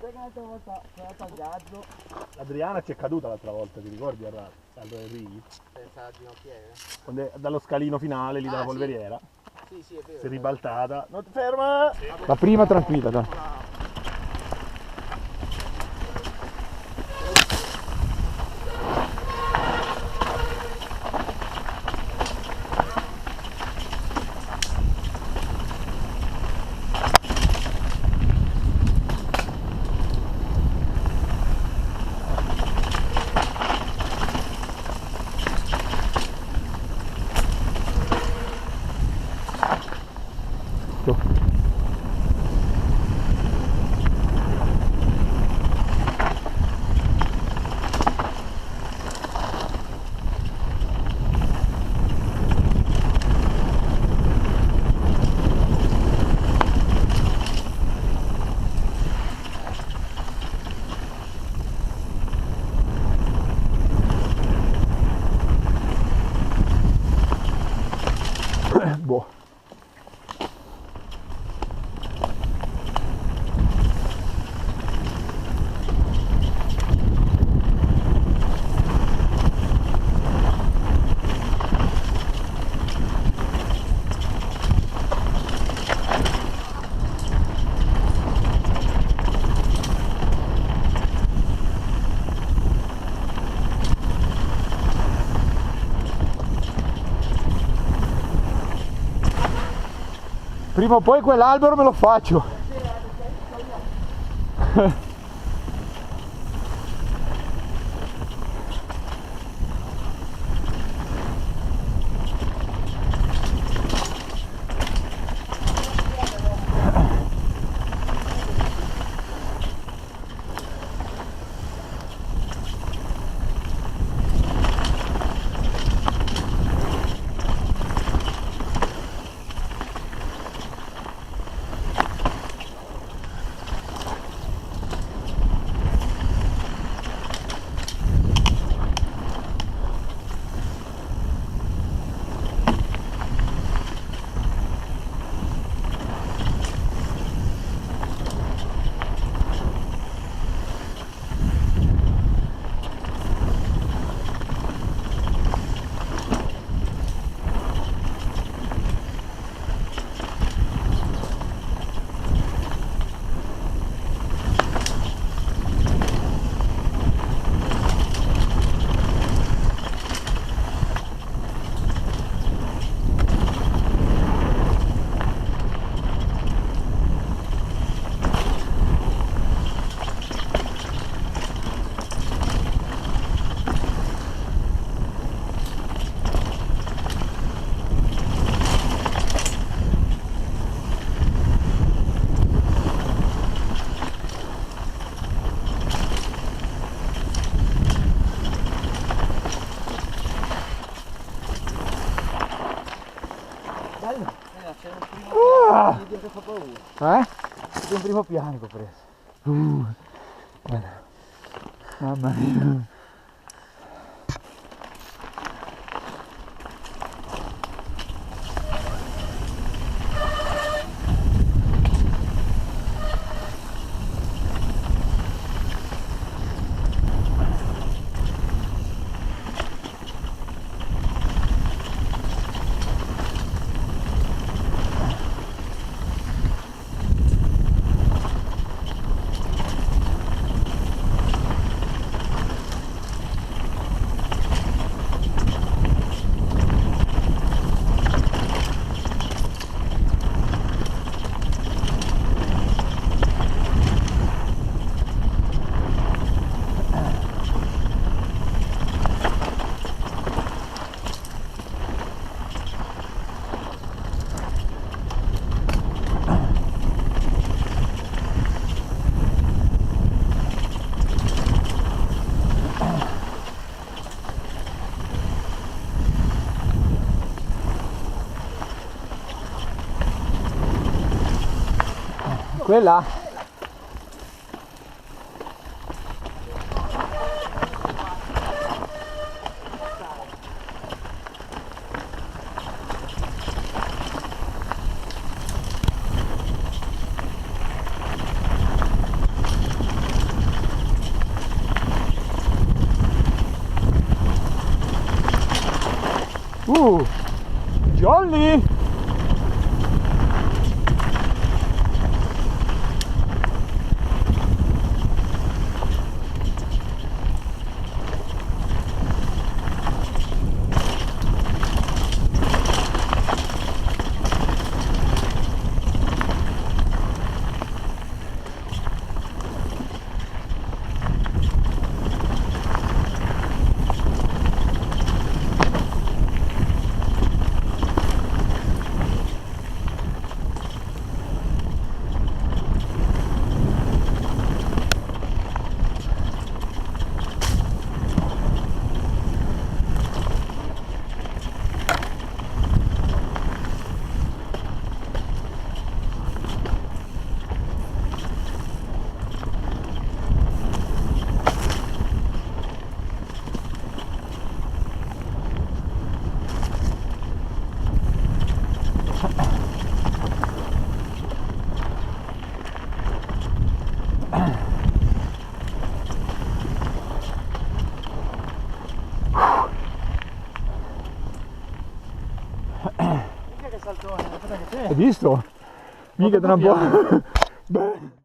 sai che l'altra volta sono andato al viaggio. Adriana ci è caduta l'altra volta, ti ricordi al Ri? Senza ginocchiere? Dallo scalino finale lì dalla Sì. polveriera. Sì, è vero. Si è ribaltata. Non ti ferma! La prima tranquilla, dai. Boh. Prima o poi quell'albero me lo faccio. C'è un primo video che fa paura. C'è un primo piano che ho preso. Mamma mia. Quella? Jolly! Mica che saltone, guarda che te. Hai visto? Mica tra un po'. Beh.